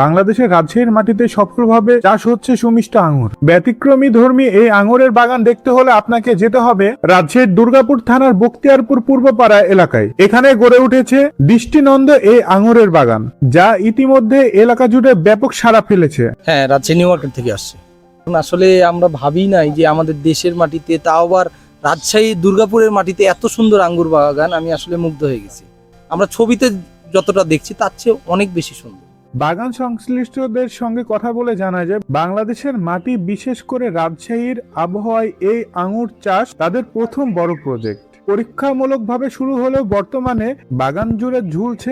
বাংলাদেশের রাজশাহীর মাটিতে সফলভাবে চাষ হচ্ছে সুমিষ্ট আঙ্গুর। ব্যতিক্রমী ধর্মী এই আঙ্গুরের বাগান দেখতে হলে আপনাকে যেতে হবে রাজশাহীর দুর্গাপুর থানার বখতিয়ারপুর পূর্বপাড়া এলাকায়। এখানে গড়ে উঠেছে দৃষ্টিনন্দন এই আঙ্গুরের বাগান, যা ইতিমধ্যে এলাকা জুড়ে ব্যাপক সাড়া ফেলেছে। হ্যাঁ, রাজশাহী নিউ মার্কেট থেকে আসছে। আসলে আমরা ভাবি নাই যে আমাদের দেশের মাটিতে, তাও আবার রাজশাহী দুর্গাপুরের মাটিতে এত সুন্দর আঙ্গুর বাগান। আমি আসলে মুগ্ধ হয়ে গেছি। আমরা ছবিতে যতটা দেখছি তার চেয়ে অনেক বেশি সুন্দর। বাগান সংশ্লিষ্টদের সঙ্গে কথা বলে জানা যায়, বাংলাদেশের মাটি, বিশেষ করে রাজশাহীর আবহাওয়ায় এই আঙ্গুর চাষ তাদের প্রথম বড় প্রজেক্ট। পরীক্ষামূলকভাবে শুরু হলেও বর্তমানে বাগান জুড়ে ঝুলছে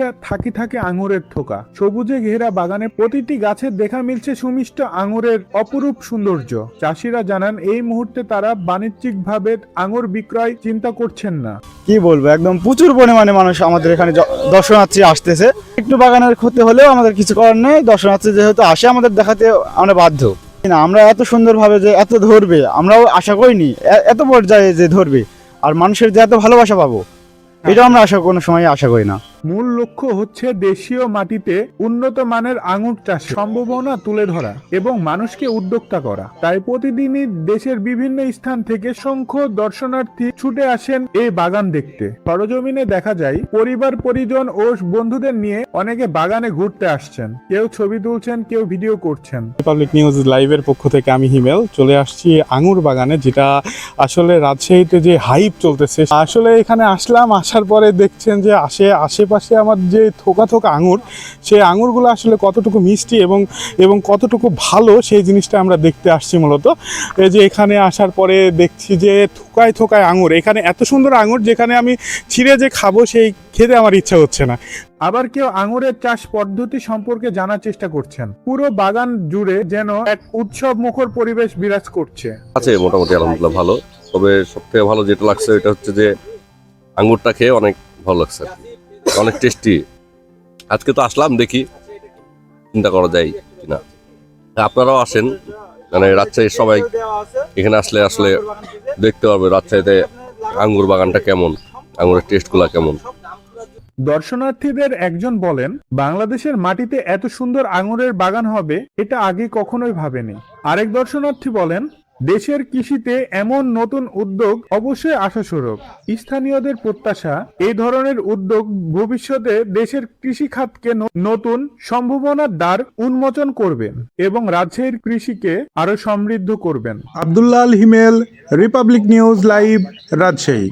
থাকে আঙ্গুরের থোকা। সবুজে ঘেরা বাগানে প্রতিটি গাছে দেখা মিলছে সুমিষ্ট আঙ্গুরের অপরূপ সৌন্দর্য। চাষিরা জানান, এই মুহূর্তে তারা বাণিজ্যিকভাবে আঙ্গুর বিক্রয় চিন্তা করছেন না। কি বলবো, একদম প্রচুর পরিমাণে মানুষ আমাদের এখানে দর্শনার্থী আসতেছে। একটু বাগানের ক্ষতি হলেও আমাদের কিছু করার নেই, দর্শনার্থী যেহেতু আসে আমাদের দেখাতে আমরা বাধ্য। না, আমরা এত সুন্দরভাবে যে এত ধরবে আমরাও আশা করিনি, এত পর্যায়ে যে ধরবে আর মানুষের যে এত ভালোবাসা পাবো, এটা আমরা কোনো সময় আশা করি না। মূল লক্ষ্য হচ্ছে দেশীয় মাটিতে উন্নত মানের আঙ্গুর চাষের সম্ভাবনা তুলে ধরা এবং মানুষকে উদ্যোক্তা করা। তাই প্রতিদিনই দেশের বিভিন্ন স্থান থেকে অসংখ্য দর্শনার্থী ছুটে আসেন এই বাগান দেখতে। সরজমিনে দেখা যায়, পরিবার পরিজন ও বন্ধুদের নিয়ে অনেকে বাগানে ঘুরতে আসছেন। কেউ ছবি তুলছেন, কেউ ভিডিও করছেন। রিপাবলিক নিউজ লাইভের পক্ষ থেকে আমি হিমেল চলে আসছি আঙ্গুর বাগানে, যেটা আসলে রাজশাহীতে যে হাইপ চলতেছে। আসলে এখানে আসলাম, আসার পরে দেখছেন যে আশেপাশে আমার যে থোকা আঙ্গুর, সেই আঙ্গুরগুলো আসলে কতটুকু মিষ্টি এবং কতটুকু ভালো, সেই জিনিসটা আমরা দেখতে আসছি মূলত। এই যে এখানে আসার পরে দেখছি যে থোকায় আঙ্গুর, এখানে এত সুন্দর আঙ্গুর যেখানে আমি ছিঁড়ে যে খাবো সেই খেতে আমার ইচ্ছা হচ্ছে না। আবার কেউ আঙ্গুরের চাষ পদ্ধতি সম্পর্কে জানার চেষ্টা করছেন। পুরো বাগান জুড়ে যেন এক উৎসব মুখর পরিবেশ বিরাজ করছে। আছে মোটামুটি আলহামদুলিল্লাহ ভালো। তবে সবথেকে ভালো যেটা লাগছে এটা হচ্ছে যে আঙ্গুরটা খেয়ে অনেক ভালো লাগছে, অনেক টেস্টি। আজকে তো আসলাম, দেখি চিন্তা করা যায় কিনা। আপনারাও আসেন, মানে রাজশাহীর সবাই এখানে আসলে দেখতে পারবে রাজশাহীতে আঙ্গুর বাগানটা কেমন, আঙ্গুরের টেস্টগুলা কেমন। দর্শনার্থীদের একজন বলেন, বাংলাদেশের মাটিতে এত সুন্দর আঙ্গুরের বাগান হবে এটা আগে কখনোই ভাবেনি। আরেক দর্শনার্থী বলেন, দেশের কৃষিতে এমন নতুন উদ্যোগ অবশ্যই আশাস্বরূপ। স্থানীয়দের প্রত্যাশা, এই ধরনের উদ্যোগ ভবিষ্যতে দেশের কৃষি খাতকে নতুন সম্ভাবনার দ্বার উন্মোচন করবেন এবং রাজশাহীর কৃষিকে আরো সমৃদ্ধ করবেন। আব্দুল্লাহ আল হিমেল, রিপাবলিক নিউজ লাইভ, রাজশাহী।